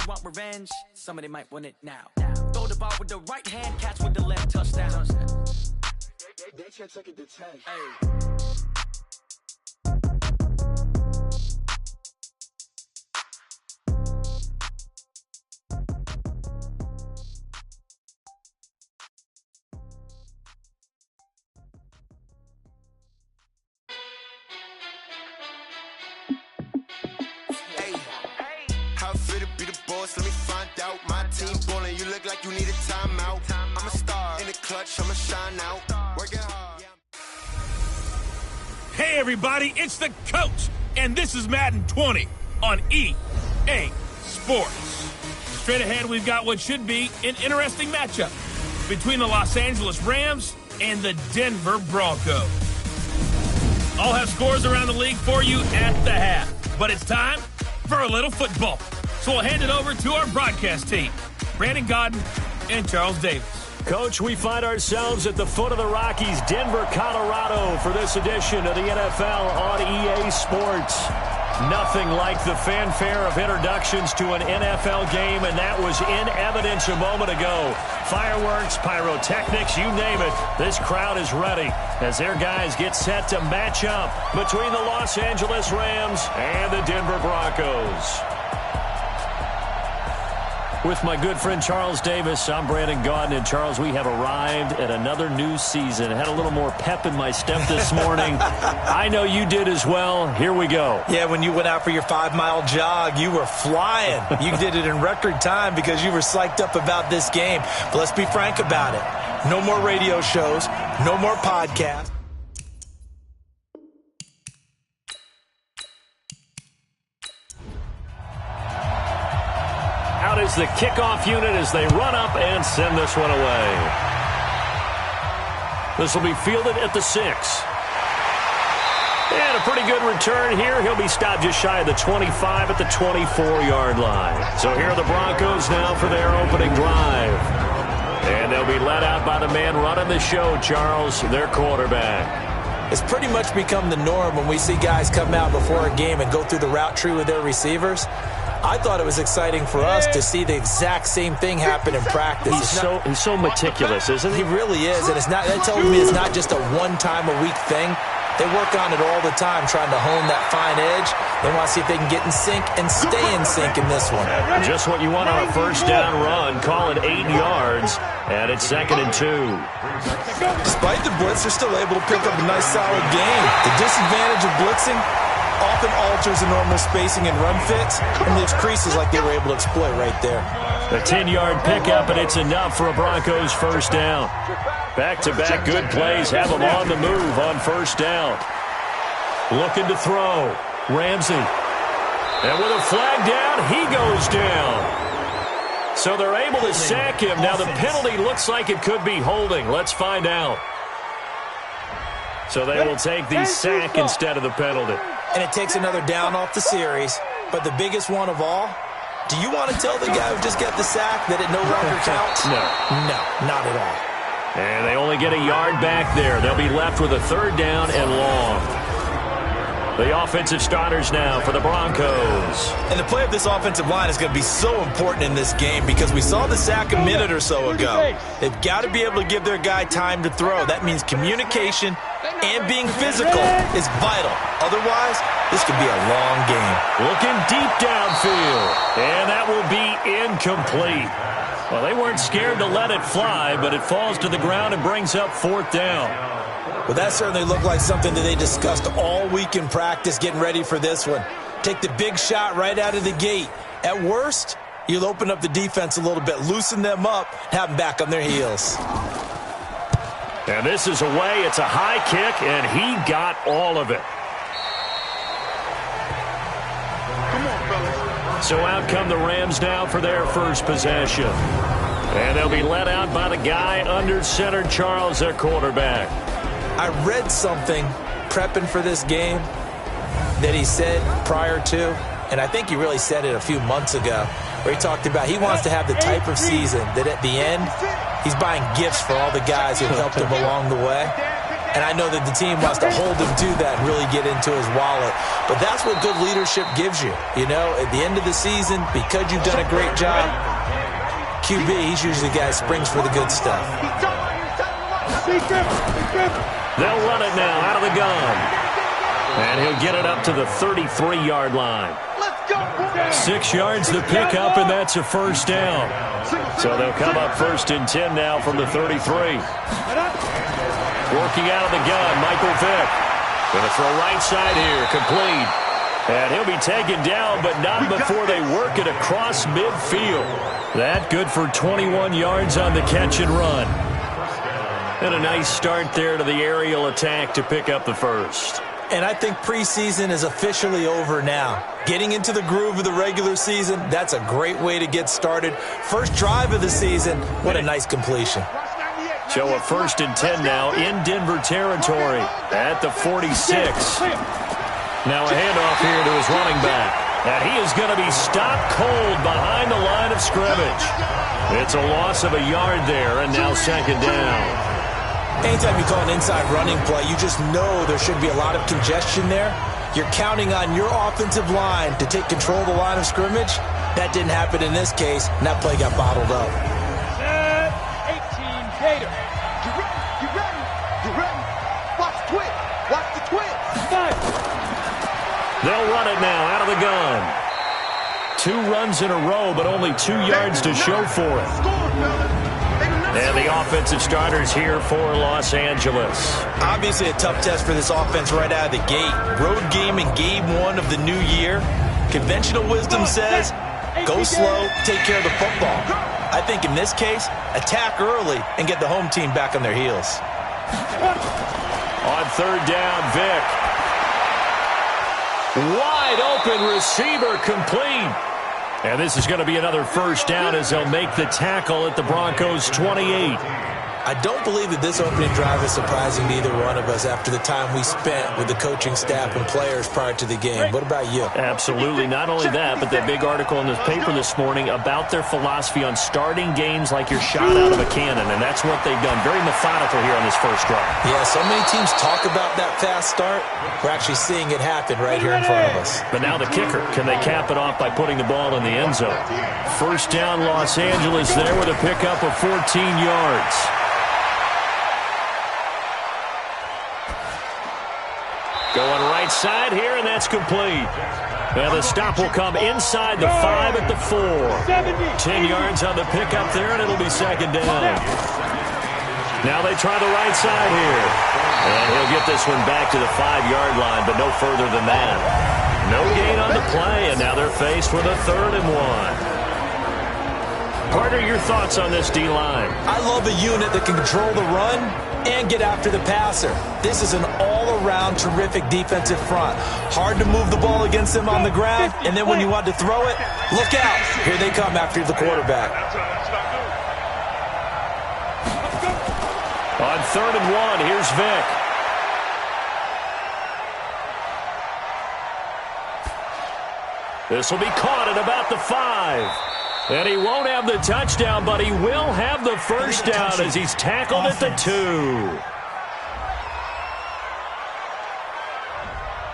want revenge, somebody might win it now. Throw the ball with the right hand, catch with the left, touchdown. They can't take it to 10. Hey. Let me find out. My team ballin', you look like you need a timeout. I'm a star in the clutch, I'ma shine out. Working hard. Hey everybody, it's the coach, and this is Madden 20 on EA Sports. Straight ahead, we've got what should be an interesting matchup between the Los Angeles Rams and the Denver Broncos. I'll have scores around the league for you at the half, but it's time for a little football. So we'll hand it over to our broadcast team, Brandon Godden and Charles Davis. Coach, we find ourselves at the foot of the Rockies, Denver, Colorado, for this edition of the NFL on EA Sports. Nothing like the fanfare of introductions to an NFL game, and that was in evidence a moment ago. Fireworks, pyrotechnics, you name it. This crowd is ready as their guys get set to match up between the Los Angeles Rams and the Denver Broncos. With my good friend Charles Davis, I'm Brandon Godden. And Charles, we have arrived at another new season. I had a little more pep in my step this morning. I know you did as well. Here we go. Yeah, when you went out for your 5-mile jog, you were flying. You did it in record time because you were psyched up about this game. But let's be frank about it. No more radio shows, no more podcasts. Out is the kickoff unit as they run up and send this one away. This will be fielded at the 6. And a pretty good return here. He'll be stopped just shy of the 25 at the 24-yard line. So here are the Broncos now for their opening drive. And they'll be led out by the man running the show, Charles, their quarterback. It's pretty much become the norm when we see guys come out before a game and go through the route tree with their receivers. I thought it was exciting for us to see the exact same thing happen in practice. He's so meticulous, isn't he? He really is, and that tells me it's not just a one-time-a-week thing. They work on it all the time, trying to hone that fine edge. They want to see if they can get in sync and stay in sync in this one. Just what you want on a first down run. Call it 8 yards, and it's 2nd and 2. Despite the blitz, they're still able to pick up a nice, solid gain. The disadvantage of blitzing often alters the normal spacing and run fits and leaves creases like they were able to exploit right there. A 10-yard pickup, and it's enough for a Broncos first down. Back-to-back good plays have them on the move on first down. Looking to throw. Ramsey. And with a flag down, he goes down. So they're able to sack him. Now the penalty looks like it could be holding. Let's find out. So they will take the sack instead of the penalty. And it takes another down off the series. But the biggest one of all, do you want to tell the guy who just got the sack that it no longer counts? No. No, not at all. And they only get a yard back there. They'll be left with a 3rd down and long. The offensive starters now for the Broncos. And the play of this offensive line is going to be so important in this game because we saw the sack a minute or so ago. They've got to be able to give their guy time to throw. That means communication and being physical is vital. Otherwise, this could be a long game. Looking deep downfield. And that will be incomplete. Well, they weren't scared to let it fly, but it falls to the ground and brings up 4th down. Well, that certainly looked like something that they discussed all week in practice getting ready for this one. Take the big shot right out of the gate. At worst, you'll open up the defense a little bit, loosen them up, have them back on their heels. And this is away. It's a high kick, and he got all of it. So out come the Rams now for their first possession. And they'll be led out by the guy under center, Charles, their quarterback. I read something prepping for this game that he said prior to, and I think he really said it a few months ago, where he talked about he wants to have the type of season that at the end, he's buying gifts for all the guys who helped him along the way. And I know that the team wants to hold him to that and really get into his wallet. But that's what good leadership gives you. You know, at the end of the season, because you've done a great job, QB, he's usually the guy who springs for the good stuff. They'll run it now out of the gun. And he'll get it up to the 33-yard line. 6 yards the pickup, and that's a first down. So they'll come up 1st and 10 now from the 33. Working out of the gun, Michael Vick. Going to throw right side here, complete. And he'll be taken down, but not before they work it across midfield. That good for 21 yards on the catch and run. And a nice start there to the aerial attack to pick up the first. And I think preseason is officially over now. Getting into the groove of the regular season, that's a great way to get started. First drive of the season, what a nice completion. So a 1st and 10 now in Denver territory at the 46. Now a handoff here to his running back. And he is going to be stopped cold behind the line of scrimmage. It's a loss of a yard there, and now 2nd down. Anytime you call an inside running play, you just know there should be a lot of congestion there. You're counting on your offensive line to take control of the line of scrimmage. That didn't happen in this case, and that play got bottled up. 18 Gator. You ready? Watch the twitch. Watch the twitch. They'll run it now out of the gun. 2 runs in a row, but only 2 yards to show for it. And the offensive starters here for Los Angeles. Obviously a tough test for this offense right out of the gate. Road game in game 1 of the new year. Conventional wisdom says, go slow, take care of the football. I think in this case, attack early and get the home team back on their heels. On 3rd down, Vick. Wide open receiver complete. And this is going to be another first down as they'll make the tackle at the Broncos' 28. I don't believe that this opening drive is surprising to either one of us after the time we spent with the coaching staff and players prior to the game. What about you? Absolutely. Not only that, but that big article in the paper this morning about their philosophy on starting games like you're shot out of a cannon, and that's what they've done. Very methodical here on this first drive. Yeah, so many teams talk about that fast start. We're actually seeing it happen right here in front of us. But now the kicker. Can they cap it off by putting the ball in the end zone? First down, Los Angeles there with a pickup of 14 yards. Going right side here, and that's complete. And the stop will come inside the 5 at the 4. 10 yards on the pickup there, and it'll be 2nd down. Now they try the right side here. And he'll get this one back to the 5-yard line, but no further than that. No gain on the play, and now they're faced with a 3rd and 1. Partner, your thoughts on this D-line? I love a unit that can control the run and get after the passer. This is an all-around terrific defensive front. Hard to move the ball against them on the ground, and then when you want to throw it, look out. Here they come after the quarterback. On 3rd and 1, here's Vick. This will be caught at about the 5. And he won't have the touchdown, but he will have the first down as he's tackled at the 2.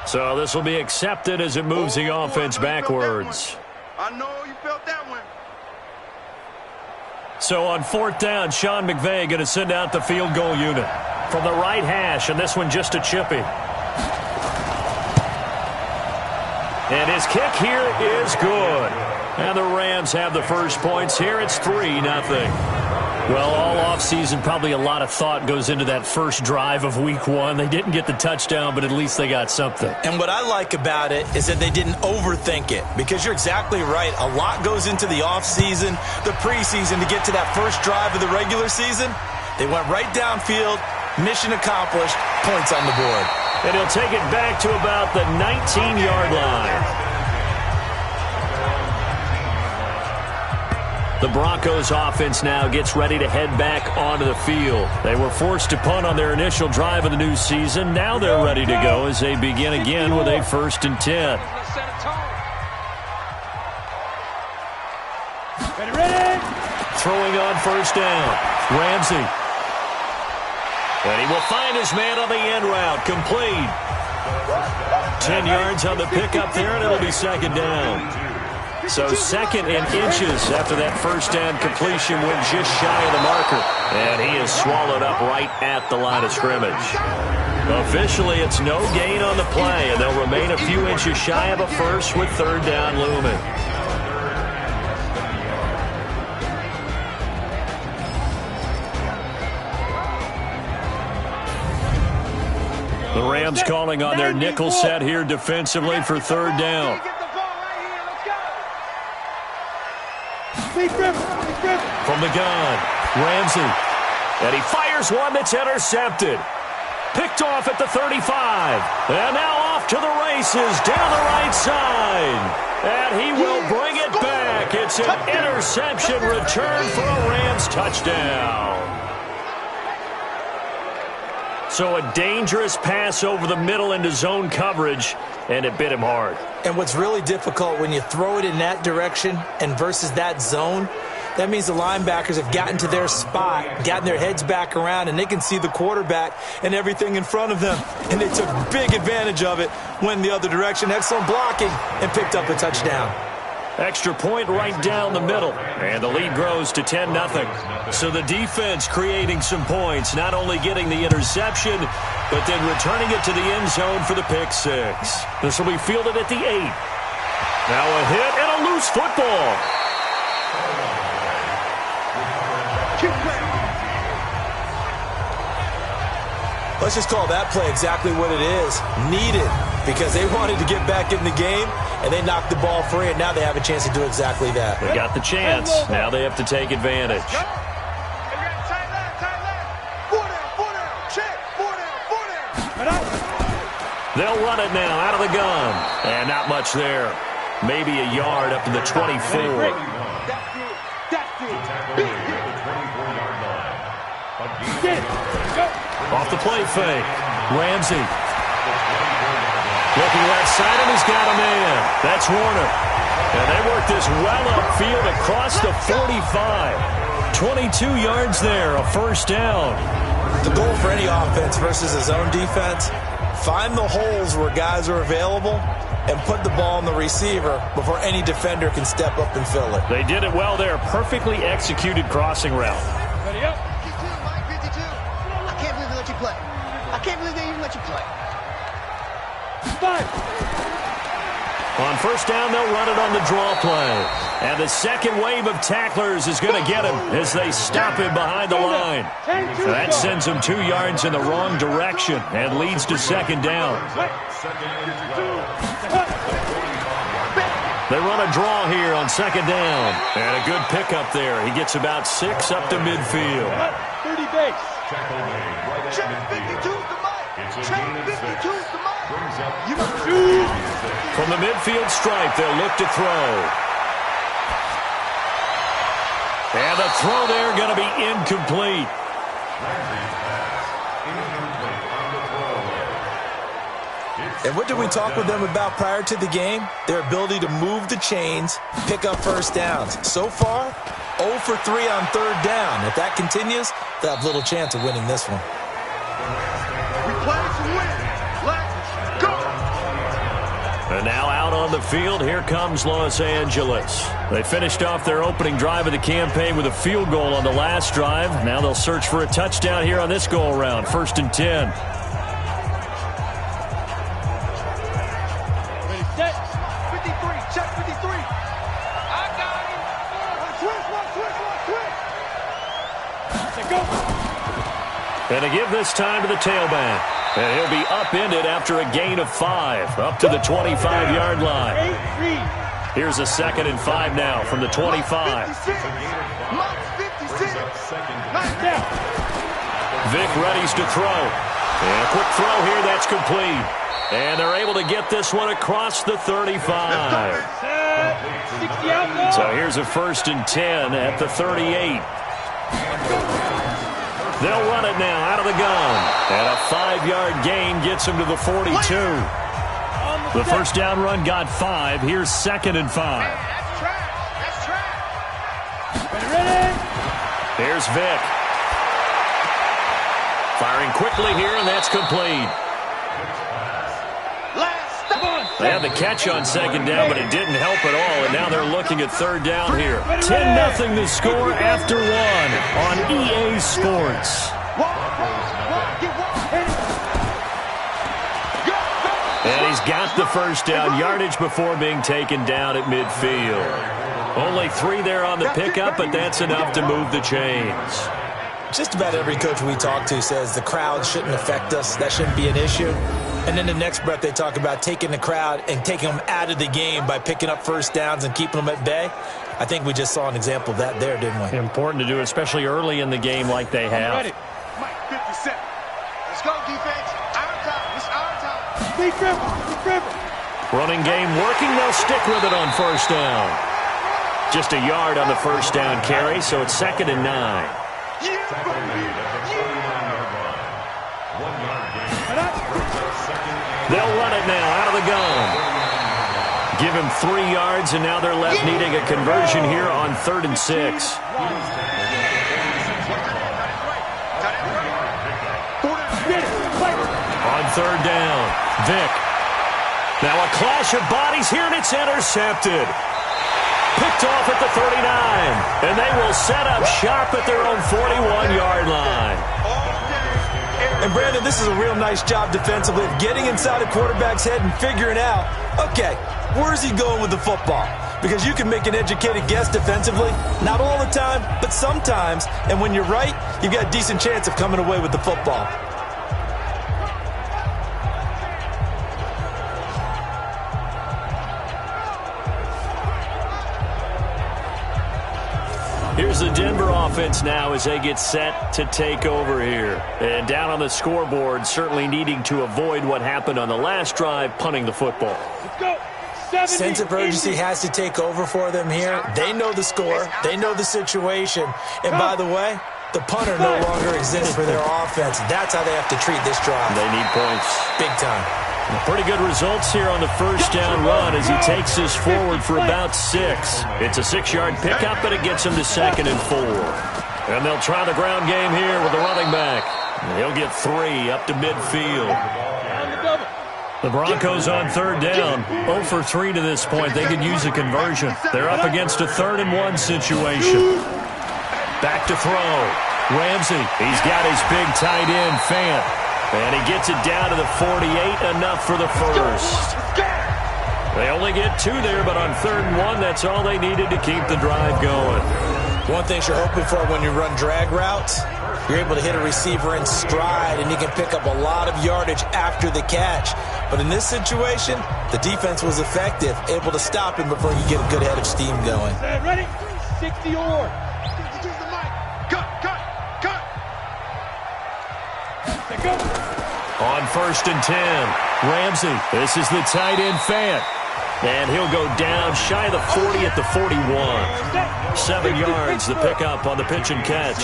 So this will be accepted as it moves the offense backwards. I know you felt that one. So on 4th down, Sean McVay going to send out the field goal unit from the right hash, and this one just a chippy. And his kick here is good. And the Rams have the first points here. It's 3-0. Well, all offseason, probably a lot of thought goes into that first drive of Week 1. They didn't get the touchdown, but at least they got something. And what I like about it is that they didn't overthink it, because you're exactly right. A lot goes into the offseason, the preseason, to get to that first drive of the regular season. They went right downfield, mission accomplished, points on the board. And he'll take it back to about the 19-yard line. The Broncos offense now gets ready to head back onto the field. They were forced to punt on their initial drive of the new season. Now they're ready to go as they begin again with a 1st and 10. Ready. Throwing on 1st down. Ramsey. And he will find his man on the end route. Complete. 10 yards on the pickup there, and it'll be second down. So second in inches after that first down completion went just shy of the marker. And he is swallowed up right at the line of scrimmage. Officially, it's no gain on the play, and they'll remain a few inches shy of a first with third down looming. The Rams calling on their nickel set here defensively for third down. From the gun, Ramsey. And he fires one that's intercepted. Picked off at the 35. And now off to the races down the right side. And he will bring it back. It's an interception return for a Rams touchdown. So a dangerous pass over the middle into zone coverage, and it bit him hard. And what's really difficult when you throw it in that direction and versus that zone, that means the linebackers have gotten to their spot, gotten their heads back around, and they can see the quarterback and everything in front of them. And they took big advantage of it, went the other direction, excellent blocking, and picked up a touchdown. Extra point right down the middle, and the lead grows to 10-0. So the defense creating some points, not only getting the interception, but then returning it to the end zone for the pick six. This will be fielded at the 8. Now a hit and a loose football. Let's just call that play exactly what it is. Needed, because they wanted to get back in the game, and they knocked the ball free, and now they have a chance to do exactly that. They got the chance. Now they have to take advantage. They'll run it now out of the gun. And not much there. Maybe a yard up to the 24. Off the play fake. Ramsey. Looking right side, and he's got a man. That's Warner. And they work this well upfield across the 45. 22 yards there, a first down. The goal for any offense versus a zone defense, find the holes where guys are available and put the ball on the receiver before any defender can step up and fill it. They did it well there. Perfectly executed crossing route. Ready up. 52, Mike, 52. I can't believe they let you play. I can't believe they even let you play. 5. On first down, they'll run it on the draw play. And the second wave of tacklers is going to get him as they stop him behind the line. That sends him 2 yards in the wrong direction and leads to second down. They run a draw here on second down. And a good pickup there. He gets about 6 up to midfield. 30 base. Check 52 to Mike. Check 52 to Mike. From the midfield stripe, they'll look to throw. And the throw there going to be incomplete. And what did we talk with them about prior to the game? Their ability to move the chains, pick up first downs. So far, 0 for 3 on third down. If that continues, they'll have little chance of winning this one. We play to win. Let's go. And now out on the field, here comes Los Angeles. They finished off their opening drive of the campaign with a field goal on the last drive. Now they'll search for a touchdown here on this go-around. 1st and 10. Ready, set. 53. Check 53. I got it. Switch. Go. And to give this time to the tailback. And he'll be upended after a gain of 5, up to the 25-yard line. Here's a 2nd and 5 now from the 25. Vic readies to throw. And a quick throw here, that's complete. And they're able to get this one across the 35. So here's a 1st and 10 at the 38. They'll run it now out of the gun. And a 5-yard gain gets him to the 42. The first down run got 5. Here's 2nd and 5. That's trash. Ready. Here's Vic. Firing quickly here, and that's complete. They had the catch on second down, but it didn't help at all, and now they're looking at third down here. 10-0 the score after one on EA Sports. And he's got the first down yardage before being taken down at midfield. Only 3 there on the pickup, but that's enough to move the chains. Just about every coach we talk to says the crowd shouldn't affect us. That shouldn't be an issue. And then the next breath they talk about taking the crowd and taking them out of the game by picking up first downs and keeping them at bay. I think we just saw an example of that there, didn't we? Important to do, especially early in the game like they have. Ready. Mike, 57. Let's go, defense. Our time. It's our time. Big river. Running game working. They'll stick with it on first down. Just a yard on the first down carry, so it's 2nd and 9. They'll run it now out of the gun. Give him 3 yards, and now they're left needing a conversion here on 3rd and 6. On 3rd down, Vick. Now a clash of bodies here, and it's intercepted. Picked off at the 39, and they will set up shop at their own 41-yard line. And, Brandon, this is a real nice job defensively of getting inside a quarterback's head and figuring out, okay, where's he going with the football? Because you can make an educated guess defensively, not all the time, but sometimes. And when you're right, you've got a decent chance of coming away with the football. Here's the Denver offense now as they get set to take over here. And down on the scoreboard, certainly needing to avoid what happened on the last drive, punting the football. Let's go. Sense of urgency has to take over for them here. They know the score. They know the situation. And by the way, the punter no longer exists for their offense. That's how they have to treat this drive. They need points. Big time. Pretty good results here on the first down run as he takes this forward for about 6. It's a 6-yard pickup, but it gets him to 2nd and 4. And they'll try the ground game here with the running back. He'll get 3 up to midfield. The Broncos on 3rd down. 0 for 3 to this point. They could use a conversion. They're up against a 3rd and 1 situation. Back to throw. Ramsey, he's got his big tight end, Fant. And he gets it down to the 48, enough for the first. They only get 2 there, but on 3rd and 1, that's all they needed to keep the drive going. One thing you're hoping for when you run drag routes, you're able to hit a receiver in stride, and you can pick up a lot of yardage after the catch. But in this situation, the defense was effective, able to stop him before you get a good head of steam going. Ready? 60 or. On 1st and 10, Ramsey. This is the tight end, Fant. And he'll go down shy of the 40 at the 41. 7 yards, the pickup on the pitch and catch.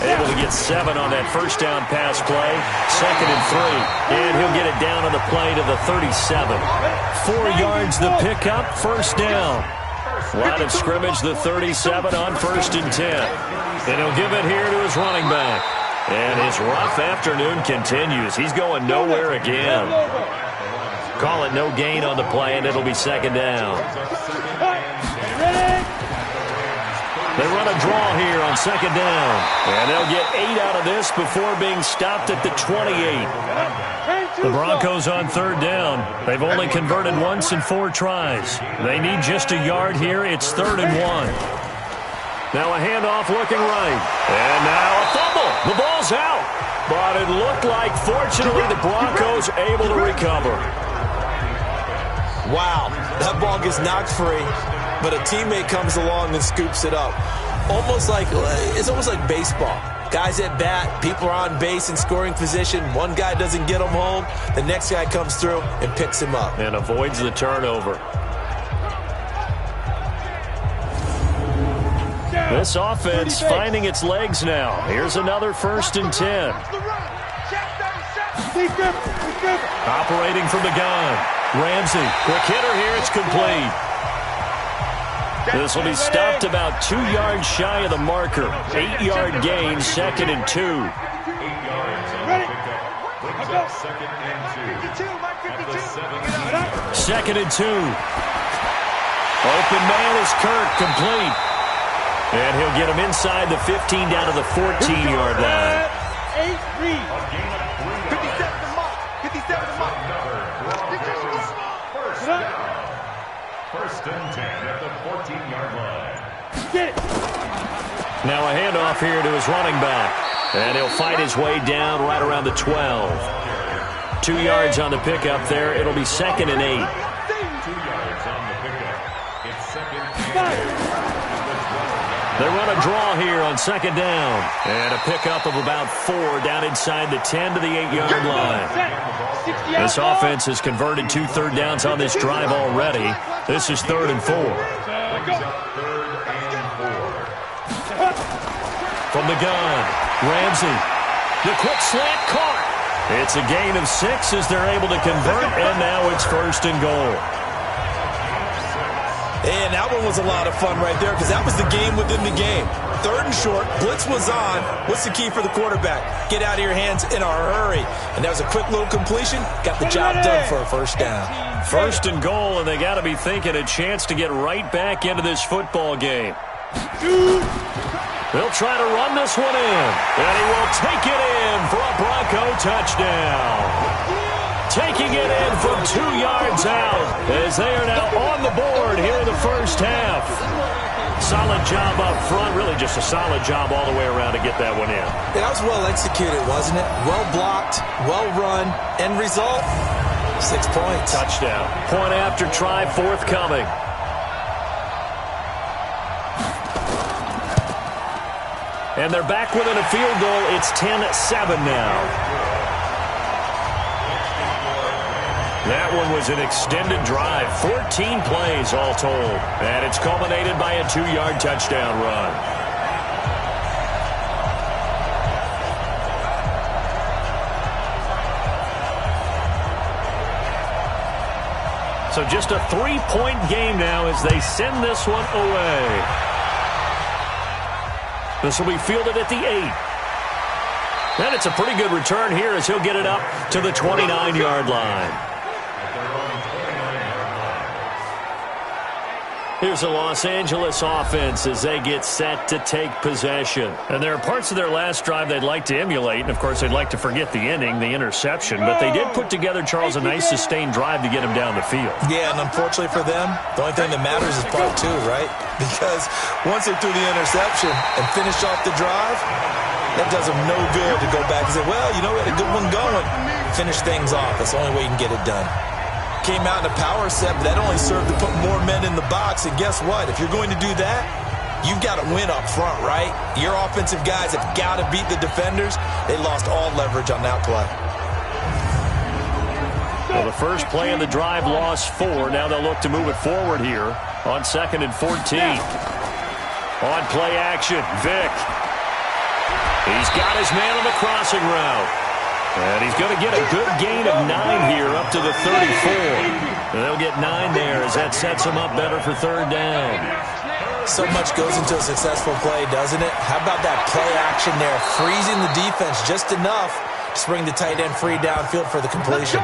Able to get 7 on that first down pass play. 2nd and 3. And he'll get it down on the play to the 37. 4 yards, the pickup, first down. Line of scrimmage, the 37 on 1st and 10. And he'll give it here to his running back. And his rough afternoon continues. He's going nowhere again. Call it no gain on the play, and it'll be 2nd down. They run a draw here on 2nd down. And they'll get 8 out of this before being stopped at the 28. The Broncos on 3rd down. They've only converted once in 4 tries. They need just a yard here. It's 3rd and 1. Now a handoff looking right. And now a fumble. The ball's out. But it looked like, fortunately, the Broncos able to recover. Wow, that ball gets knocked free, but a teammate comes along and scoops it up. It's almost like baseball. Guys at bat, people are on base in scoring position. One guy doesn't get him home. The next guy comes through and picks him up. And avoids the turnover. This offense finding its legs now. Here's another 1st and 10. Operating from the gun. Ramsey, quick hitter here. It's complete. This will be stopped about 2 yards shy of the marker. 8-yard gain, 2nd and 2. Second and 2. 52, Mike, 52. 2nd and 2. Open man is Kirk, complete. And he'll get him inside the 15 down to the 14-yard line. 8-3. 57 to mark. 57 to mark. First and 10 at the 14-yard line. Get it. Now a handoff here to his running back. And he'll fight his way down right around the 12. 2 yards on the pickup there. It'll be 2nd and 8. 2 yards on the pickup. It's 2nd and 8. They run a draw here on 2nd down. And a pickup of about 4 down inside the 10 to the 8-yard line. This offense has converted 2 third downs on this drive already. This is 3rd and 4. From the gun, Ramsey. The quick slant caught. It's a gain of 6 as they're able to convert, and now it's 1st and goal. And that one was a lot of fun right there because that was the game within the game. 3rd and short, blitz was on. What's the key for the quarterback? Get out of your hands in a hurry. And that was a quick little completion. Got the job done for a 1st down. 1st and goal, and they got to be thinking a chance to get right back into this football game. They'll try to run this one in, and he will take it in for a Bronco touchdown. Taking it in from 2 yards out as they are now on the board here in the first half. Solid job up front, really just a solid job all the way around to get that one in. That was well executed, wasn't it? Well blocked, well run, end result, 6 points. Touchdown. Point after try forthcoming. And they're back within a field goal. It's 10-7 now. That one was an extended drive. 14 plays all told. And it's culminated by a 2-yard touchdown run. So just a 3-point game now as they send this one away. This will be fielded at the 8. And it's a pretty good return here as he'll get it up to the 29-yard line. Here's the Los Angeles offense as they get set to take possession. And there are parts of their last drive they'd like to emulate. And, of course, they'd like to forget the ending, the interception. But they did put together, Charles, a nice sustained drive to get him down the field. Yeah, and unfortunately for them, the only thing that matters is part 2, right? Because once they threw the interception and finished off the drive, that does them no good to go back and say, well, you know, we had a good one going. Finish things off. That's the only way you can get it done. Came out in a power set, but that only served to put more men in the box. And guess what? If you're going to do that, you've got to win up front, right? Your offensive guys have got to beat the defenders. They lost all leverage on that play. Well, the first play of the drive lost 4. Now they'll look to move it forward here on 2nd and 14. On play action, Vick. He's got his man on the crossing route. And he's going to get a good gain of 9 here up to the 34. And they'll get 9 there as that sets him up better for 3rd down. So much goes into a successful play, doesn't it? How about that play action there? Freezing the defense just enough to bring the tight end free downfield for the completion.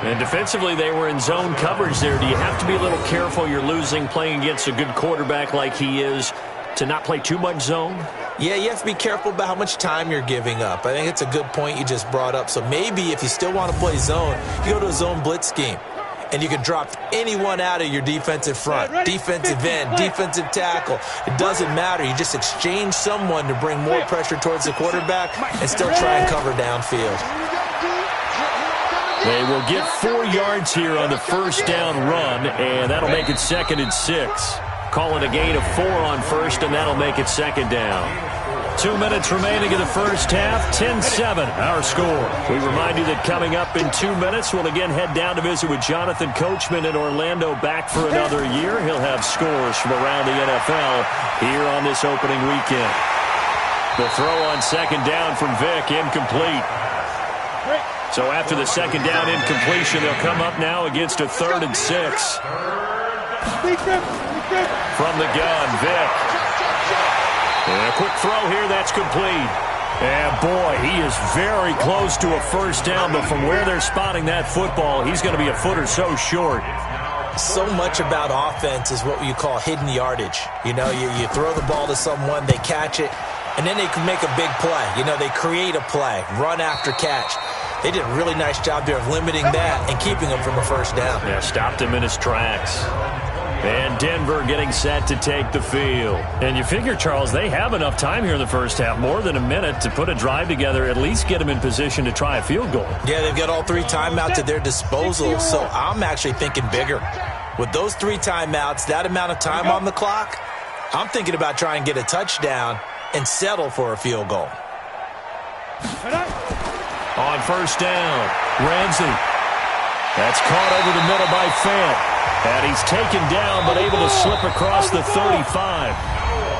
And defensively, they were in zone coverage there. Do you have to be a little careful? You're losing playing against a good quarterback like he is to not play too much zone? Yeah, you have to be careful about how much time you're giving up. I think it's a good point you just brought up. So maybe if you still want to play zone, you go to a zone blitz scheme. And you can drop anyone out of your defensive front. Defensive end, defensive tackle. It doesn't matter. You just exchange someone to bring more pressure towards the quarterback and still try and cover downfield. They will get 4 yards here on the first down run, and that'll make it 2nd and 6. Calling a gain of 4 on first, and that'll make it 2nd down. 2 minutes remaining in the first half, 10-7, our score. We remind you that coming up in 2 minutes, we'll again head down to visit with Jonathan Coachman in Orlando, back for another year. He'll have scores from around the NFL here on this opening weekend. The throw on 2nd down from Vick, incomplete. So after the 2nd down incompletion, they'll come up now against a 3rd and 6. From the gun, Vick. And a quick throw here, that's complete. And boy, he is very close to a first down, but from where they're spotting that football, he's going to be a foot or so short. So much about offense is what you call hidden yardage. You know, you throw the ball to someone, they catch it, and then they can make a big play. You know, they create a play, run after catch. They did a really nice job there of limiting that and keeping him from a first down. Yeah, stopped him in his tracks. And Denver getting set to take the field. And you figure, Charles, they have enough time here in the first half, more than a minute, to put a drive together, at least get them in position to try a field goal. Yeah, they've got all 3 timeouts at their disposal, so I'm actually thinking bigger. With those 3 timeouts, that amount of time on the clock, I'm thinking about trying to get a touchdown and settle for a field goal. On first down, Ramsey. That's caught over the middle by Fant. And he's taken down, but able to slip across the 35.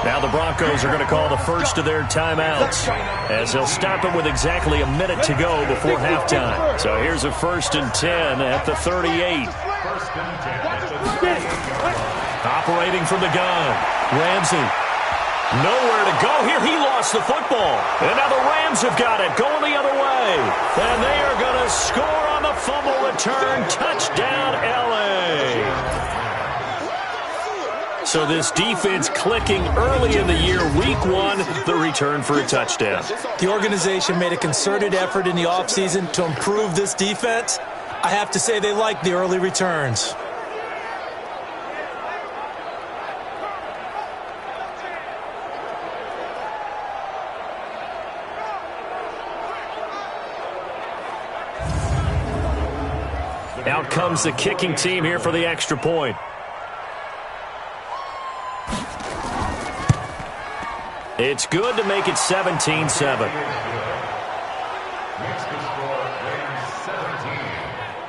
Now the Broncos are going to call the first of their timeouts, as they'll stop it with exactly a minute to go before halftime. So here's a 1st and 10 at the 38. Operating from the gun, Ramsey. Nowhere to go here. He lost the football. And now the Rams have got it, going the other way. And they are going to score on the fumble return. Touchdown, L.A. So this defense clicking early in the year. Week 1, the return for a touchdown. The organization made a concerted effort in the offseason to improve this defense. I have to say they like the early returns. Out comes the kicking team here for the extra point. It's good to make it 17-7.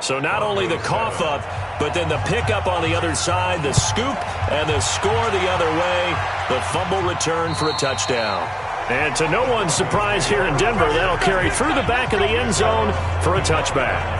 So not only the cough up, but then the pickup on the other side, the scoop, and the score the other way, the fumble return for a touchdown. And to no one's surprise here in Denver, that'll carry through the back of the end zone for a touchback.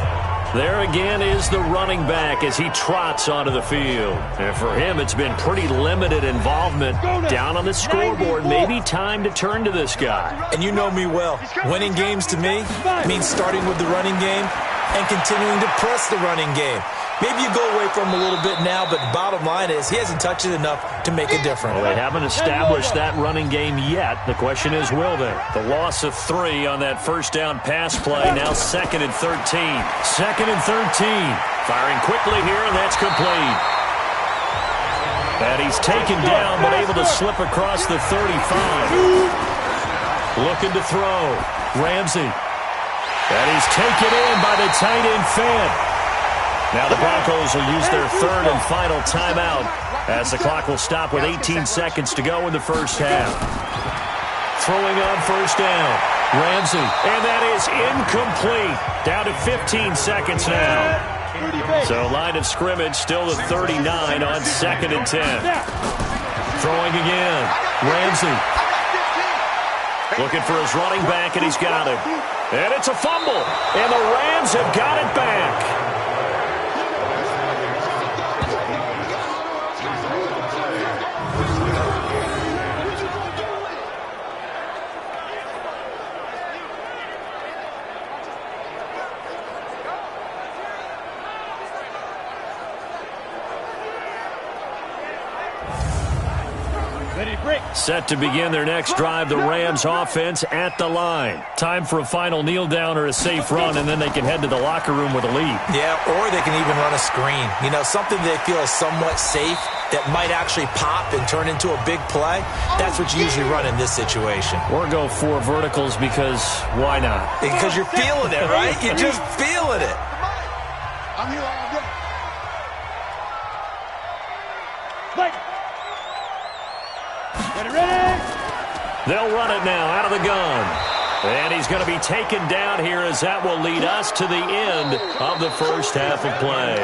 There again is the running back as he trots onto the field. And for him, it's been pretty limited involvement down on the scoreboard. Maybe time to turn to this guy. And you know me well. Winning games to me means starting with the running game and continuing to press the running game. Maybe you go away from him a little bit now, but the bottom line is he hasn't touched it enough to make a difference. Well, they haven't established that running game yet. The question is, will they? The loss of 3 on that first down pass play. Now 2nd and 13. 2nd and 13. Firing quickly here, and that's complete. And he's taken down, but able to slip across the 35. Looking to throw. Ramsey. And he's taken in by the tight end Fant. Now the Broncos will use their 3rd and final timeout as the clock will stop with 18 seconds to go in the first half. Throwing on first down, Ramsey, and that is incomplete. Down to 15 seconds now. So line of scrimmage still the 39 on 2nd and 10. Throwing again, Ramsey. Looking for his running back, and he's got it. And it's a fumble, and the Rams have got it back. Set to begin their next drive, the Rams offense at the line. Time for a final kneel down or a safe run, and then they can head to the locker room with a lead. Yeah, or they can even run a screen. You know, something they feel is somewhat safe that might actually pop and turn into a big play. That's what you usually run in this situation. Or go 4 verticals because why not? Because you're feeling it, right? You're just feeling it. I'm here all day. They'll run it now out of the gun. And he's going to be taken down here as that will lead us to the end of the first half of play.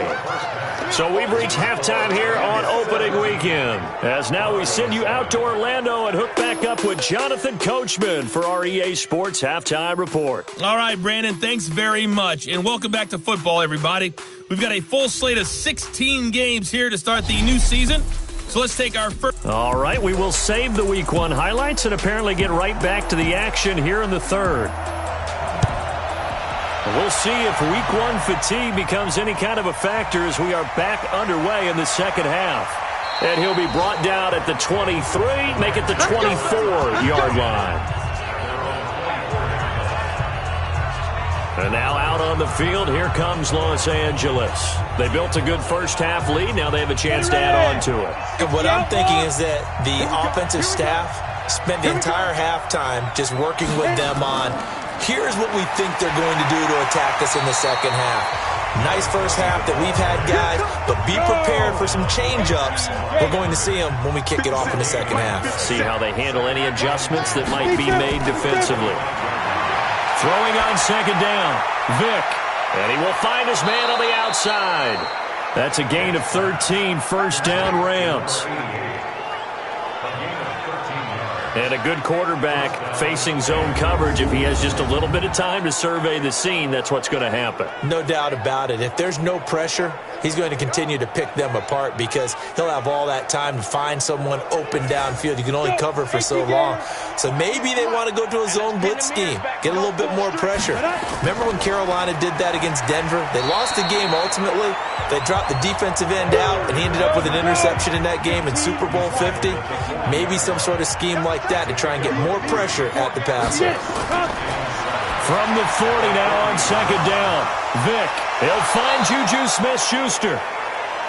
So we've reached halftime here on opening weekend. As now we send you out to Orlando and hook back up with Jonathan Coachman for our EA Sports Halftime Report. All right, Brandon, thanks very much. And welcome back to football, everybody. We've got a full slate of 16 games here to start the new season. So So let's take our first. All right, we will save the Week 1 highlights and apparently get right back to the action here in the third. We'll see if Week 1 fatigue becomes any kind of a factor as we are back underway in the second half. And he'll be brought down at the 23, make it the 24-yard line. And now out on the field, here comes Los Angeles. They built a good first-half lead. Now they have a chance to add on to it. And what I'm thinking is that the offensive staff spent the entire halftime just working with them on, here's what we think they're going to do to attack us in the second half. Nice first half that we've had, guys, but be prepared for some change-ups. We're going to see them when we kick it off in the second half. See how they handle any adjustments that might be made defensively. Throwing on second down, Vick. And he will find his man on the outside. That's a gain of 13, first down Rams. And a good quarterback facing zone coverage. If he has just a little bit of time to survey the scene, that's what's going to happen. No doubt about it. If there's no pressure, he's going to continue to pick them apart because he'll have all that time to find someone open downfield. You can only cover for so long. So maybe they want to go to a zone blitz scheme, get a little bit more pressure. Remember when Carolina did that against Denver? They lost the game ultimately. They dropped the defensive end out, and he ended up with an interception in that game in Super Bowl 50. Maybe some sort of scheme like that to try and get more pressure at the passer. From the 40 now on second down, Vick. He'll find Juju Smith-Schuster.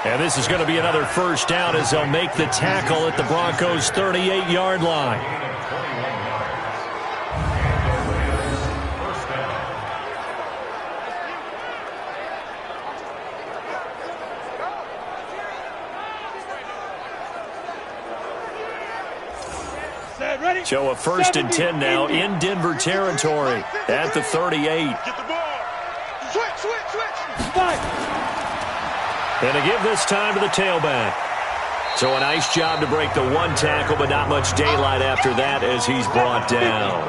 And this is going to be another first down as they'll make the tackle at the Broncos' 38-yard line. So a first and 10 now in Denver territory at the 38. Get the ball. Switch. And to give this time to the tailback. So a nice job to break the one tackle, but not much daylight after that as he's brought down.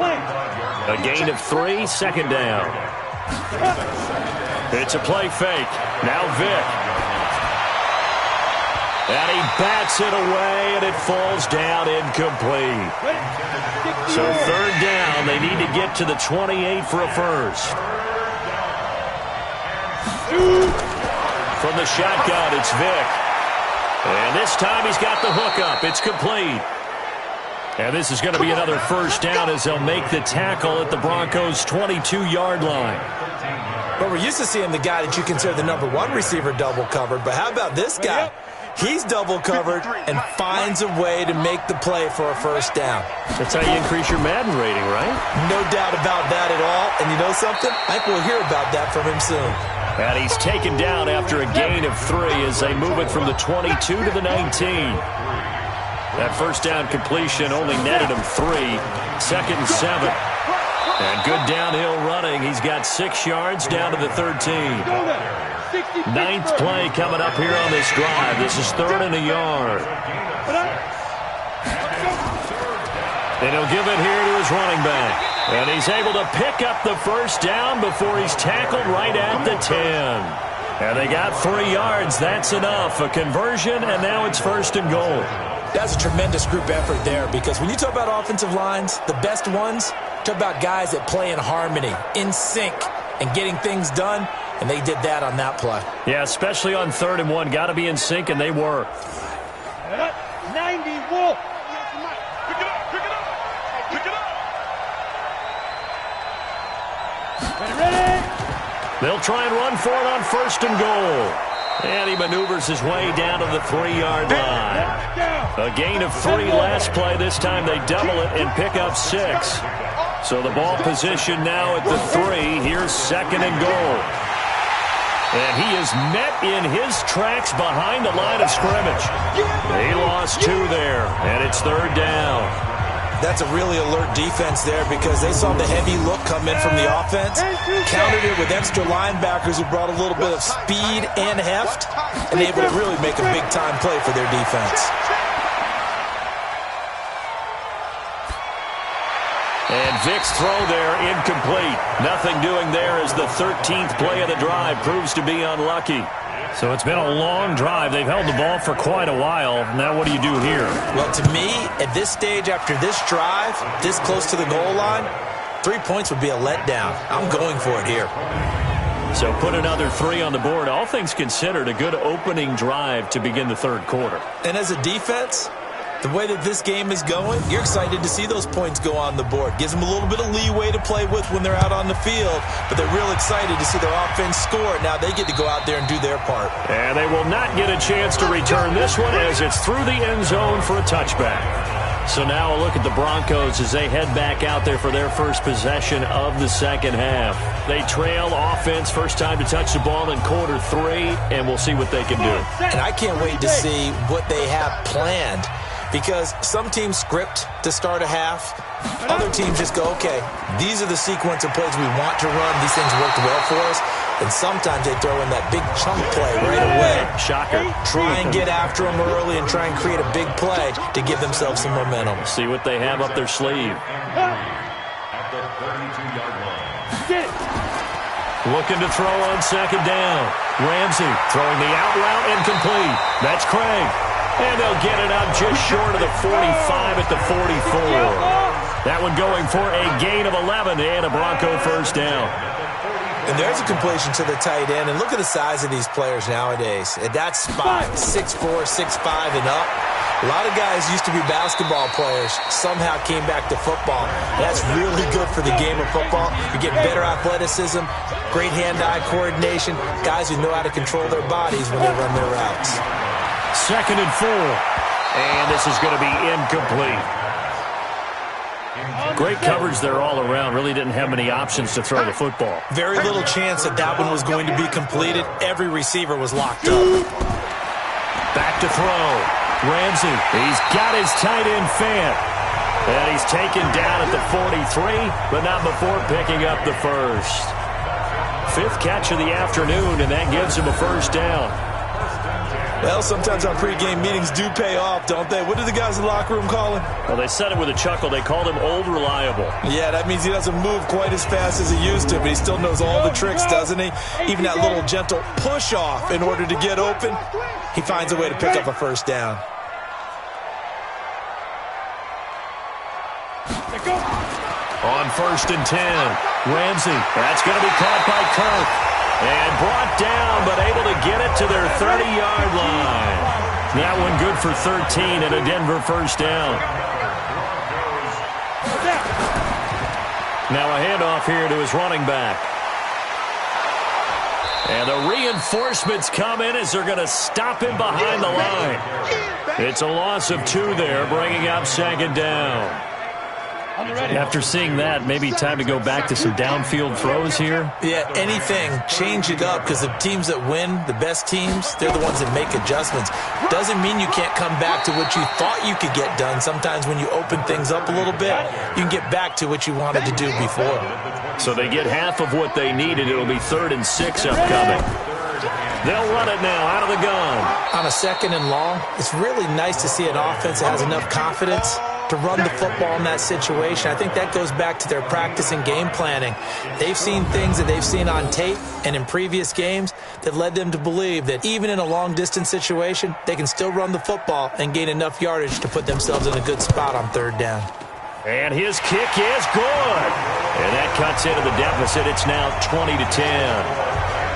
A gain of 3, second down. It's a play fake. Now Vick. And he bats it away, and it falls down incomplete. So third down, they need to get to the 28 for a first. From the shotgun, it's Vick. And this time he's got the hook up. It's complete. And this is going to be another first down as they'll make the tackle at the Broncos' 22-yard line. But we're used to seeing the guy that you consider the number 1 receiver double covered. But how about this guy? He's double covered and finds a way to make the play for a first down. That's how you increase your Madden rating, right? No doubt about that at all. And you know something? I think we'll hear about that from him soon. And he's taken down after a gain of 3 as they move it from the 22 to the 19. That first down completion only netted him 3. Second and 7. And good downhill running. He's got 6 yards down to the 13. Ninth play coming up here on this drive. This is third and a yard. And he'll give it here to his running back. And he's able to pick up the first down before he's tackled right at the 10. And they got 3 yards. That's enough. A conversion, and now it's first and goal. That's a tremendous group effort there because when you talk about offensive lines, the best ones, talk about guys that play in harmony, in sync, and getting things done. And they did that on that play. Yeah, especially on 3rd and 1. Got to be in sync, and they were. 90 Wolf. Pick it up. Ready. They'll try and run for it on first and goal. And he maneuvers his way down to the 3-yard line. A gain of 3 last play. This time they double it and pick up 6. So the ball position now at the 3. Here's second and goal. And he is met in his tracks behind the line of scrimmage. He lost 2 there, and it's third down. That's a really alert defense there because they saw the heavy look come in from the offense, countered it with extra linebackers who brought a little bit of speed and heft, and able to really make a big-time play for their defense. And Vic's throw there incomplete. Nothing doing there as the 13th play of the drive proves to be unlucky. So it's been a long drive. They've held the ball for quite a while. Now what do you do here? Well, to me, at this stage after this drive, this close to the goal line, 3 points would be a letdown. I'm going for it here. So put another 3 on the board. All things considered, a good opening drive to begin the third quarter. And as a defense, the way that this game is going, you're excited to see those points go on the board. Gives them a little bit of leeway to play with when they're out on the field, but they're real excited to see their offense score. Now they get to go out there and do their part. And they will not get a chance to return this one as it's through the end zone for a touchback. So now a look at the Broncos as they head back out there for their first possession of the second half. They trail offense, first time to touch the ball in quarter 3, and we'll see what they can do. And I can't wait to see what they have planned, because some teams script to start a half. Other teams just go, okay, these are the sequence of plays we want to run. These things worked well for us. And sometimes they throw in that big chunk play right away. Shocker. Try and get after them early and try and create a big play to give themselves some momentum. See what they have up their sleeve. At the 32-yard line. Looking to throw on second down. Ramsey throwing the out route incomplete. That's Craig. And they'll get it up just short of the 45 at the 44. That one going for a gain of 11 and a Bronco first down. And there's a completion to the tight end. And look at the size of these players nowadays. At that spot, 6'4", 6'5", and up. A lot of guys used to be basketball players, somehow came back to football. That's really good for the game of football. You get better athleticism, great hand-eye coordination, guys who know how to control their bodies when they run their routes. 2nd and 4. And this is going to be incomplete. Great coverage there all around. Really didn't have many options to throw the football. Very little chance that that one was going to be completed. Every receiver was locked up. Back to throw. Ramsey, he's got his tight end Fant. And he's taken down at the 43, but not before picking up the first. 5th catch of the afternoon, and that gives him a first down. Well, sometimes our pregame meetings do pay off, don't they? What do the guys in the locker room call him? Well, they said it with a chuckle. They called him Old Reliable. Yeah, that means he doesn't move quite as fast as he used to, but he still knows all the tricks, doesn't he? Even that little gentle push-off in order to get open, he finds a way to pick up a first down. On 1st and 10, Ramsey. That's going to be caught by Kirk. And brought down, but able to get it to their 30-yard line. That one good for 13 and a Denver first down. Now a handoff here to his running back. And the reinforcements come in as they're going to stop him behind the line. It's a loss of 2 there, bringing up 2nd down. After seeing that, maybe time to go back to some downfield throws here? Yeah, anything. Change it up, because the teams that win, the best teams, they're the ones that make adjustments. Doesn't mean you can't come back to what you thought you could get done. Sometimes when you open things up a little bit, you can get back to what you wanted to do before. So they get half of what they needed. It'll be 3rd and 6 upcoming. They'll run it now out of the gun. On a 2nd and long, it's really nice to see an offense that has enough confidence to run the football in that situation. I think that goes back to their practice and game planning. They've seen things that they've seen on tape and in previous games that led them to believe that even in a long-distance situation, they can still run the football and gain enough yardage to put themselves in a good spot on 3rd down. And his kick is good. And that cuts into the deficit. It's now 20-10.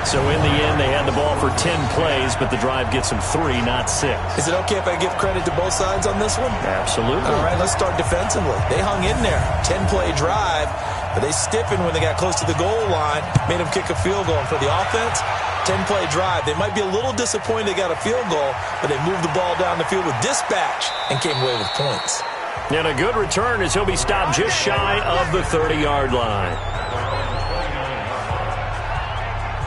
So in the end, they had the ball for 10 plays, but the drive gets them 3, not 6. Is it okay if I give credit to both sides on this one? Absolutely. All right, let's start defensively. They hung in there. 10-play drive, but they stiffened when they got close to the goal line, made them kick a field goal. And for the offense, 10-play drive. They might be a little disappointed they got a field goal, but they moved the ball down the field with dispatch and came away with points. And a good return as he'll be stopped just shy of the 30-yard line.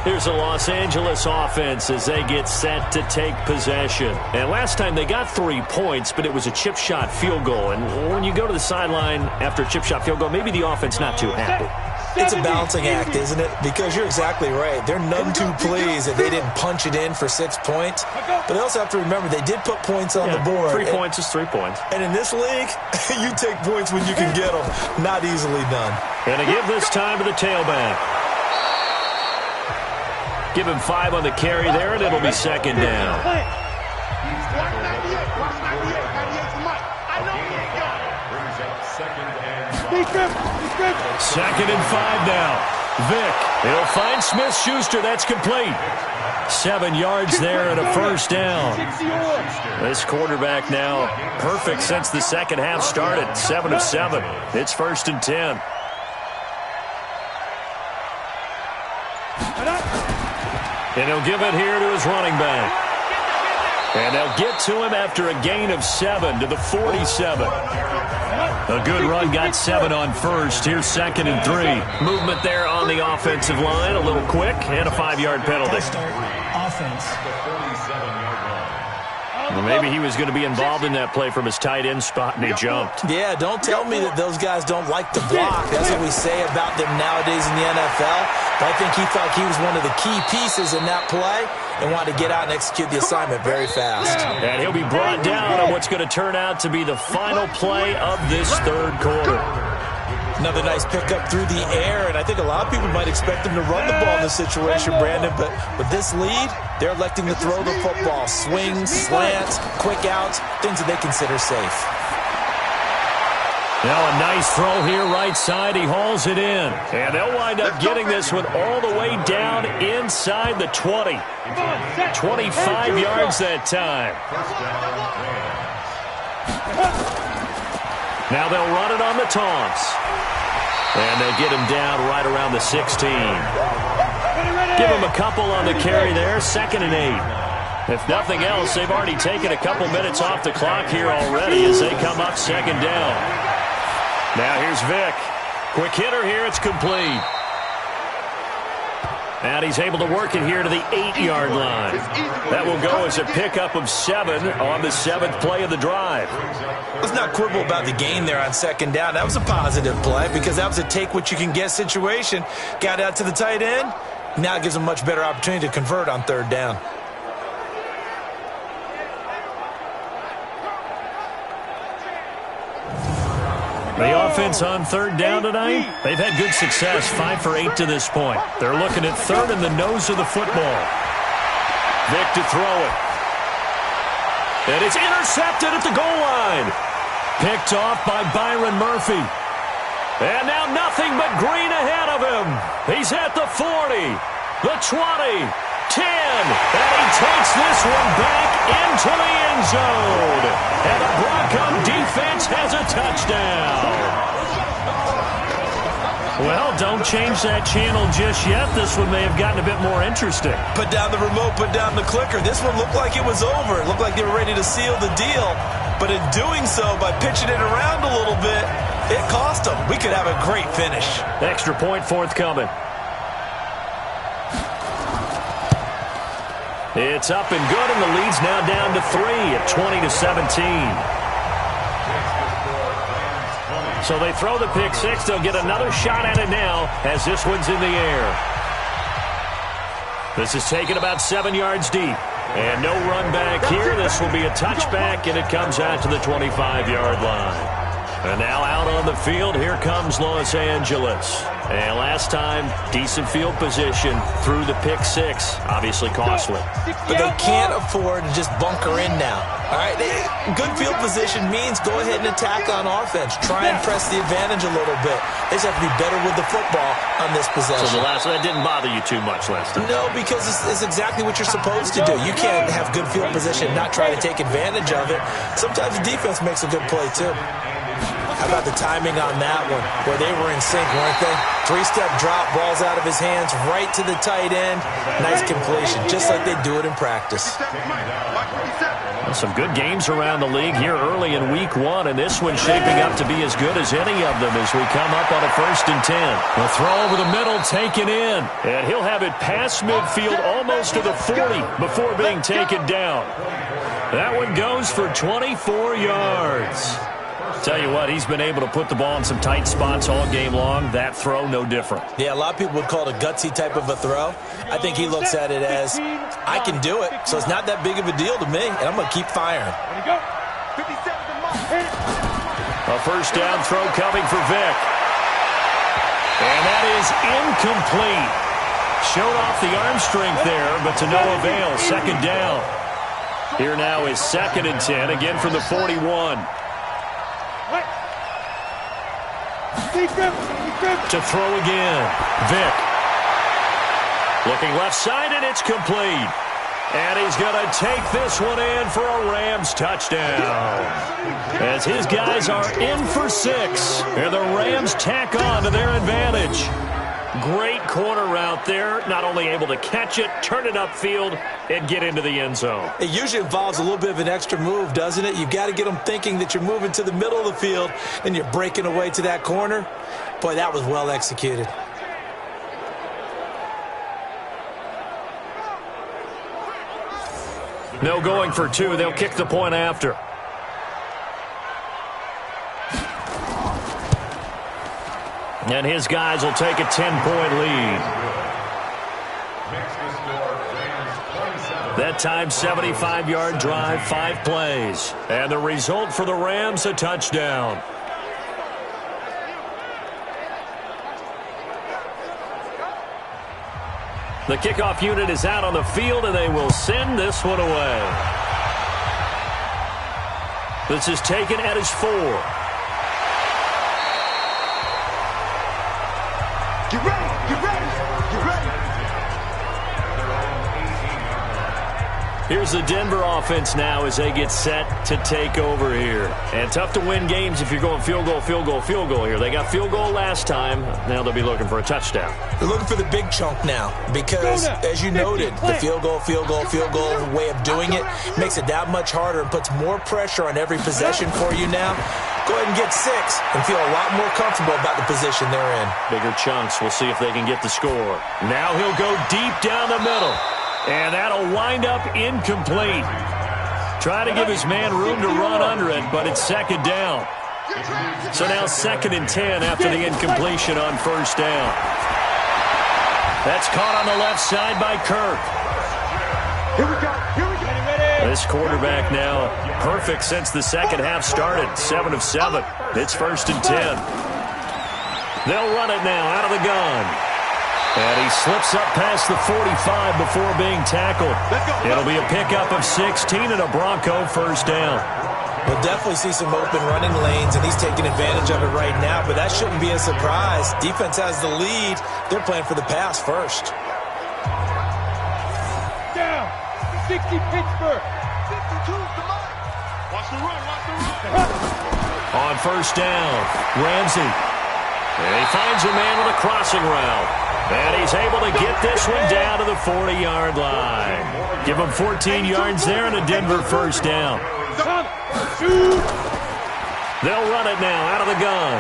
Here's the Los Angeles offense as they get set to take possession. And last time they got 3 points, but it was a chip shot field goal. And when you go to the sideline after a chip shot field goal, maybe the offense not too happy. it's a balancing act, isn't it? Because you're exactly right. They're none too pleased that they didn't punch it in for 6 points. But they also have to remember they did put points on the board. 3 points is 3 points. And in this league, you take points when you can get them. Not easily done. Going to give this time to the tailback. Give him 5 on the carry there, and it'll be second down. Second and 5 now. Vic, he'll find Smith-Schuster. That's complete. 7 yards there and a first down. This quarterback now perfect since the second half started. 7 of 7. It's first and 10. And he'll give it here to his running back. And they'll get to him after a gain of 7 to the 47. A good run, got 7 on first. Here's second and 3. Movement there on the offensive line, a little quick, and a 5-yard penalty. Offense. Well, maybe he was going to be involved in that play from his tight end spot, and he jumped. Yeah, don't tell me that those guys don't like to block. That's what we say about them nowadays in the NFL. But I think he thought he was one of the key pieces in that play and wanted to get out and execute the assignment very fast. And he'll be brought down on what's going to turn out to be the final play of this third quarter. Another nice pickup through the air, and I think a lot of people might expect him to run the ball in this situation, Brandon, but with this lead, they're electing to throw the football. Swings, slants, quick outs, things that they consider safe. Now a nice throw here right side. He hauls it in. And they'll wind up getting this one all the way down inside the 20. 25 yards that time. Now they'll run it on the taunts. And they'll get him down right around the 16. Give him a couple on the carry there. Second and 8. If nothing else, they've already taken a couple minutes off the clock here already as they come up second down. Now here's Vic. Quick hitter here. It's complete. And he's able to work it here to the 8-yard line. That will go as a pickup of 7 on the 7th play of the drive. Let's not quibble about the gain there on second down. That was a positive play because that was a take-what-you-can-get situation. Got out to the tight end. Now it gives them a much better opportunity to convert on third down. The offense on third down tonight, they've had good success, 5 for 8 to this point. They're looking at third in the nose of the football. Vic to throw it. And it's intercepted at the goal line. Picked off by Byron Murphy. And now nothing but green ahead of him. He's at the 40, the 20, 10, and he takes this one back into the end zone. And the Bronco defense has a touchdown. Well, don't change that channel just yet. This one may have gotten a bit more interesting. Put down the remote, put down the clicker. This one looked like it was over. It looked like they were ready to seal the deal. But in doing so, by pitching it around a little bit, it cost them. We could have a great finish. Extra point forthcoming. It's up and good, and the lead's now down to 3 at 20-17. So they throw the pick six. They'll get another shot at it now as this one's in the air. This is taken about 7 yards deep. And no run back here. This will be a touchback, and it comes out to the 25-yard line. And now out on the field, here comes Los Angeles. And last time, decent field position through the pick six. Obviously costly. But they can't afford to just bunker in now. All right, good field position means go ahead and attack on offense. Try and press the advantage a little bit. They just have to be better with the football on this possession. So the last one, that didn't bother you too much last time? No, because it's exactly what you're supposed to do. You can't have good field position and not try to take advantage of it. Sometimes the defense makes a good play, too. How about the timing on that one, where they were in sync, weren't they? 3-step drop, ball's out of his hands, right to the tight end. Nice completion, just like they do it in practice. Well, some good games around the league here early in week 1, and this one's shaping up to be as good as any of them as we come up on a 1st and 10. The throw over the middle, taken in, and he'll have it past midfield almost to the 40 before being taken down. That one goes for 24 yards. Tell you what, he's been able to put the ball in some tight spots all game long. That throw, no different. Yeah, a lot of people would call it a gutsy type of a throw. I think he looks at it as, I can do it, so it's not that big of a deal to me, and I'm going to keep firing. A first down throw coming for Vic. And that is incomplete. Showed off the arm strength there, but to no avail. Second down. Here now is 2nd and 10, again from the 41. To throw again. Vic. Looking left side, and it's complete. And he's going to take this one in for a Rams touchdown. As his guys are in for 6. And the Rams tack on to their advantage. Great corner route there. Not only able to catch it, turn it upfield, and get into the end zone. It usually involves a little bit of an extra move, doesn't it? You've got to get them thinking that you're moving to the middle of the field and you're breaking away to that corner. Boy, that was well executed. No going for 2. They'll kick the point after. And his guys will take a 10-point lead. That time, 75-yard drive, 5 plays. And the result for the Rams, a touchdown. The kickoff unit is out on the field, and they will send this one away. This is taken at his 4. Get ready, get ready, get ready. Here's the Denver offense now as they get set to take over here. And tough to win games if you're going field goal, field goal, field goal here. They got field goal last time. Now they'll be looking for a touchdown. They're looking for the big chunk now because, as you noted, the field goal way of doing it makes it that much harder and puts more pressure on every possession for you now. Go ahead and get 6 and feel a lot more comfortable about the position they're in. Bigger chunks. We'll see if they can get the score. Now he'll go deep down the middle. And that'll wind up incomplete. Try to give his man room to run under it, but it's 2nd down. So now 2nd and 10 after the incompletion on first down. That's caught on the left side by Kirk. Here we go, here we go. This quarterback now perfect since the second half started. 7 of 7. It's 1st and 10. They'll run it now out of the gun. And he slips up past the 45 before being tackled. It'll be a pickup of 16 and a Bronco first down. We'll definitely see some open running lanes, and he's taking advantage of it right now, but that shouldn't be a surprise. Defense has the lead. They're playing for the pass first. Down, 60 Pittsburgh. 52's the mark. Watch the run, watch the run. On first down, Ramsey. And he finds a man with a crossing route. And he's able to get this one down to the 40-yard line. Give him 14 yards there and a Denver first down. They'll run it now out of the gun.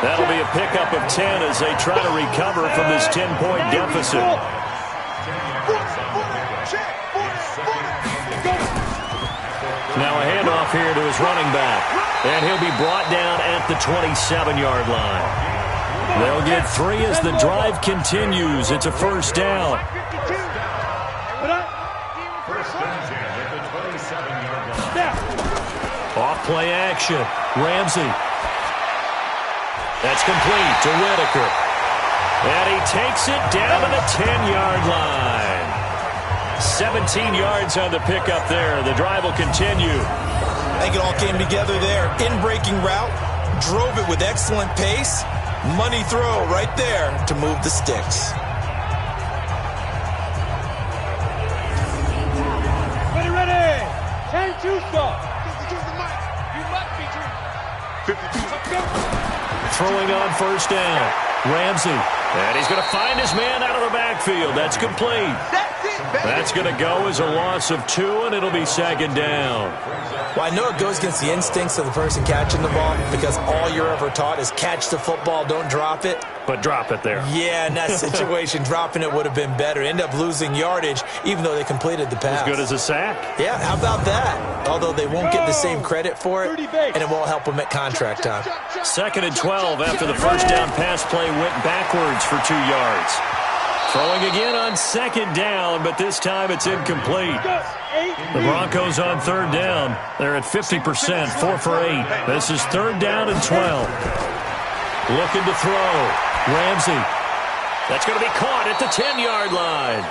That'll be a pickup of 10 as they try to recover from this 10-point deficit. Now a handoff here to his running back. And he'll be brought down at the 27-yard line. They'll get 3 as the drive continues. It's a first down. Off play action. Ramsey. That's complete to Whitaker. And he takes it down to the 10-yard line. 17 yards on the pickup there. The drive will continue. I think it all came together there. In-breaking route. Drove it with excellent pace. Money throw right there to move the sticks. Ready. 10-2 stop. You must be true. 52. Throwing on first down. Ramsey. And he's going to find his man out of the backfield. That's complete. That's it. That's going to go as a loss of 2, and it'll be second down. Well, I know it goes against the instincts of the person catching the ball because all you're ever taught is catch the football, don't drop it. But drop it there. Yeah, in that situation, dropping it would have been better. End up losing yardage, even though they completed the pass. As good as a sack. Yeah, how about that? Although they won't get the same credit for it, and it won't help them at contract time. 2nd and 12 after the first down pass play went backwards for 2 yards. Throwing again on 2nd down, but this time it's incomplete. The Broncos on 3rd down. They're at 50%, 4 for 8. This is 3rd down and 12. Looking to throw. Ramsey. That's going to be caught at the 10-yard line.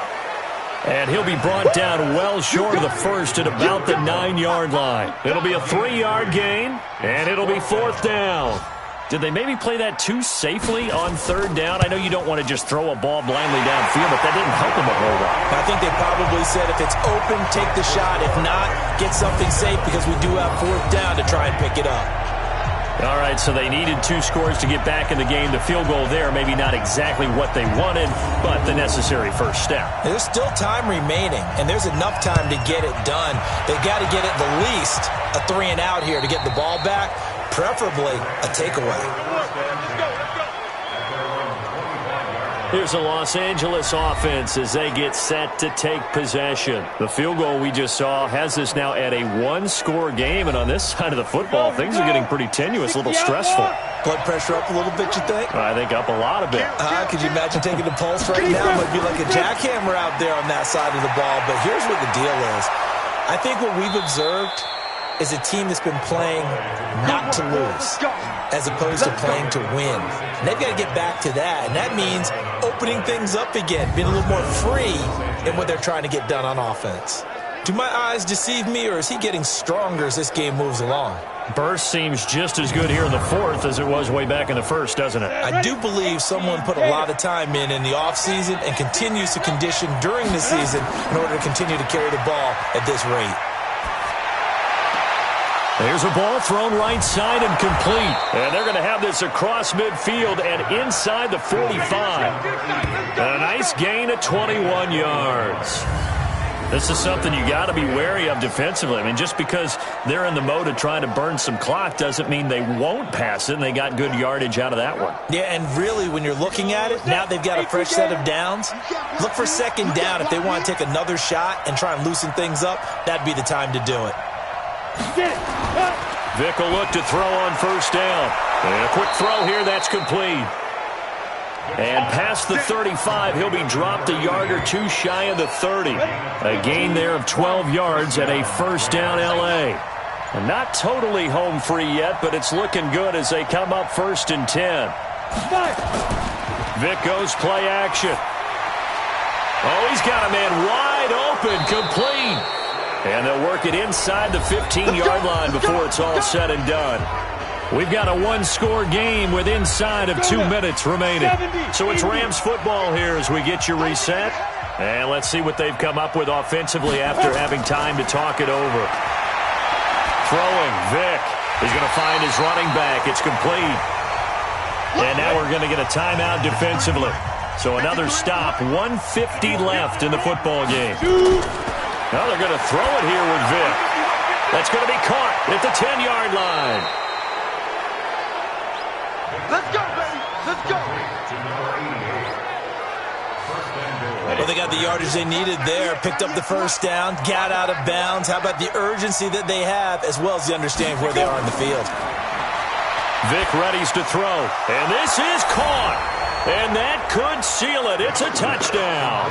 And he'll be brought down well short of the first at about the 9-yard line. It'll be a 3-yard gain, and it'll be 4th down. Did they maybe play that too safely on 3rd down? I know you don't want to just throw a ball blindly downfield, but that didn't help them a whole lot. I think they probably said if it's open, take the shot. If not, get something safe because we do have 4th down to try and pick it up. All right, so they needed 2 scores to get back in the game. The field goal there, maybe not exactly what they wanted, but the necessary first step. There's still time remaining, and there's enough time to get it done. They got to get at the least a 3-and-out here to get the ball back, preferably a takeaway. Here's a Los Angeles offense as they get set to take possession. The field goal we just saw has us now at a 1-score game, and on this side of the football, things are getting pretty tenuous, a little stressful. Blood pressure up a little bit, you think? I think up a lot of it. Could you imagine taking the pulse right now? It might be like a jackhammer out there on that side of the ball, but here's what the deal is. I think what we've observed is a team that's been playing not to lose as opposed to playing to win. And they've got to get back to that, and that means opening things up again, being a little more free in what they're trying to get done on offense. Do my eyes deceive me, or is he getting stronger as this game moves along? Burst seems just as good here in the 4th as it was way back in the 1st, doesn't it? I do believe someone put a lot of time in the offseason and continues to condition during the season in order to continue to carry the ball at this rate. There's a ball thrown right side and complete. And they're going to have this across midfield and inside the 45. A nice gain of 21 yards. This is something you got to be wary of defensively. I mean, just because they're in the mode of trying to burn some clock doesn't mean they won't pass it, and they got good yardage out of that one. Yeah, and really, when you're looking at it, now they've got a fresh set of downs. Look for 2nd down if they want to take another shot and try and loosen things up. That'd be the time to do it. Vic will look to throw on 1st down. And a quick throw here, that's complete. And past the 35, he'll be dropped a yard or 2 shy of the 30. A gain there of 12 yards at a 1st down L.A. And not totally home free yet, but it's looking good as they come up 1st and 10. Vic goes play action. Oh, he's got a man wide open, complete. And they'll work it inside the 15-yard line before it's all said and done. We've got a 1-score game with inside of 2 minutes remaining. So it's Rams football here as we get you reset. And let's see what they've come up with offensively after having time to talk it over. Throwing, Vic. He's going to find his running back. It's complete. And now we're going to get a timeout defensively. So another stop, 1:50 left in the football game. Now they're going to throw it here with Vic. That's going to be caught at the 10-yard line. Let's go, baby. Let's go. Well, they got the yardage they needed there, picked up the 1st down, got out of bounds. How about the urgency that they have as well as the understanding of where they are in the field? Vic readies to throw, and this is caught. And that could seal it. It's a touchdown.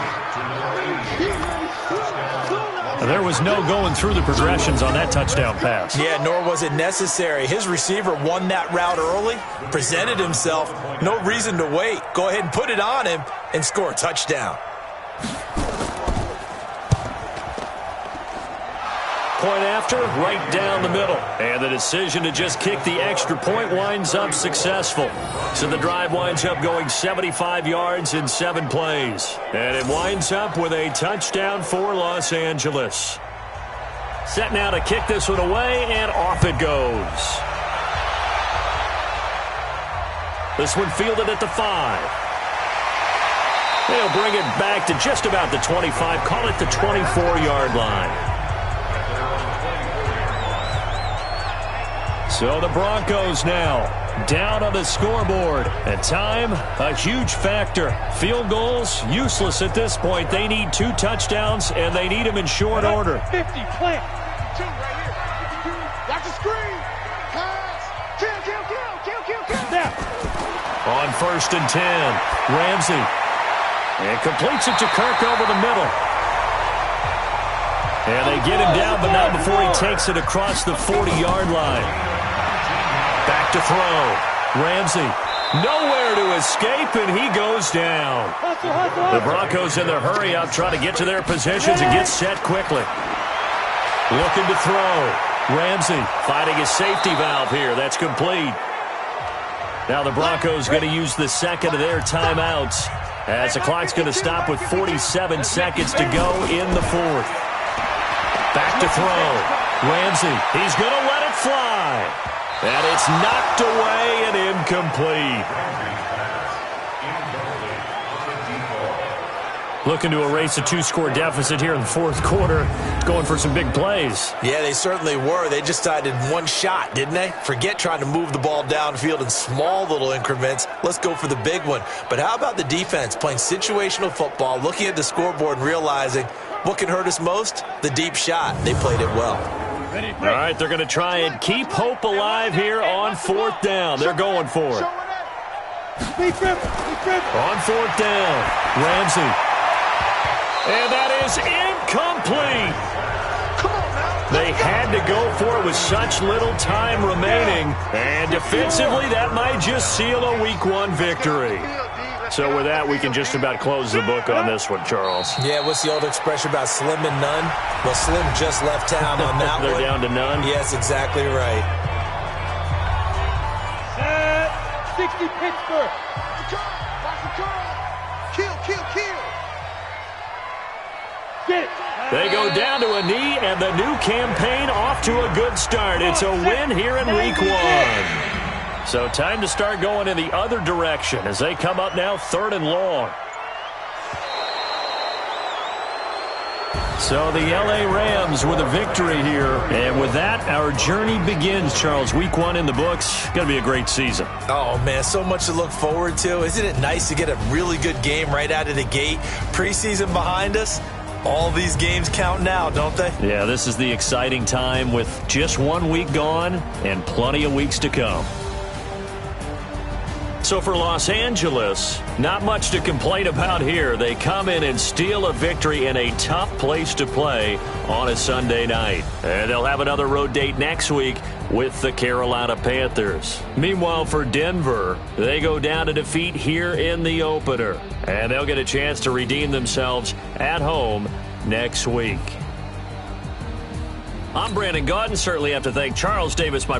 There was no going through the progressions on that touchdown pass. Yeah, nor was it necessary. His receiver won that route early, presented himself. No reason to wait. Go ahead and put it on him and score a touchdown. Point after, right down the middle. And the decision to just kick the extra point winds up successful. So the drive winds up going 75 yards in 7 plays. And it winds up with a touchdown for Los Angeles. Set now to kick this one away, and off it goes. This one fielded at the 5. They'll bring it back to just about the 25, call it the 24-yard line. So the Broncos now down on the scoreboard. At time, a huge factor. Field goals, useless at this point. They need 2 touchdowns, and they need them in short order. 50, plant. 2 right here. 52. Watch the screen. Pass. Kill. Now. On 1st and 10, Ramsey. And completes it to Kirk over the middle. And they get him down, but not before he takes it across the 40-yard line. Back to throw. Ramsey. Nowhere to escape, and he goes down. The Broncos in their hurry up, trying to get to their positions and get set quickly. Looking to throw. Ramsey finding a safety valve here. That's complete. Now the Broncos going to use the second of their timeouts, as the clock's going to stop with 47 seconds to go in the 4th. Back to throw. Ramsey, he's going to let it fly. And it's knocked away and incomplete. Looking to erase a 2-score deficit here in the 4th quarter. Going for some big plays. Yeah, they certainly were. They just decided one shot, didn't they? Forget trying to move the ball downfield in small little increments. Let's go for the big one. But how about the defense playing situational football, looking at the scoreboard and realizing what can hurt us most? The deep shot. They played it well. All right, they're going to try and keep hope alive here on 4th down. They're going for it. On 4th down, Ramsey. And that is incomplete. They had to go for it with such little time remaining. And defensively, that might just seal a Week 1 victory. So with that, we can just about close the book on this one, Charles. Yeah, what's the old expression about slim and none? Well, Slim just left town on that They're one. down to none? Yes, exactly right. 60 Pittsburgh. Watch the curl. Kill. Get it. They go down to a knee, and the new campaign off to a good start. It's a win here in Week 1. So time to start going in the other direction as they come up now 3rd and long. So the L.A. Rams with a victory here. And with that, our journey begins, Charles. Week 1 in the books. Going to be a great season. Oh, man, so much to look forward to. Isn't it nice to get a really good game right out of the gate? Preseason behind us. All these games count now, don't they? Yeah, this is the exciting time with just 1 week gone and plenty of weeks to come. So for Los Angeles, not much to complain about here. They come in and steal a victory in a tough place to play on a Sunday night. And they'll have another road date next week with the Carolina Panthers. Meanwhile, for Denver, they go down to defeat here in the opener. And they'll get a chance to redeem themselves at home next week. I'm Brandon Gaudin. Certainly have to thank Charles Davis, my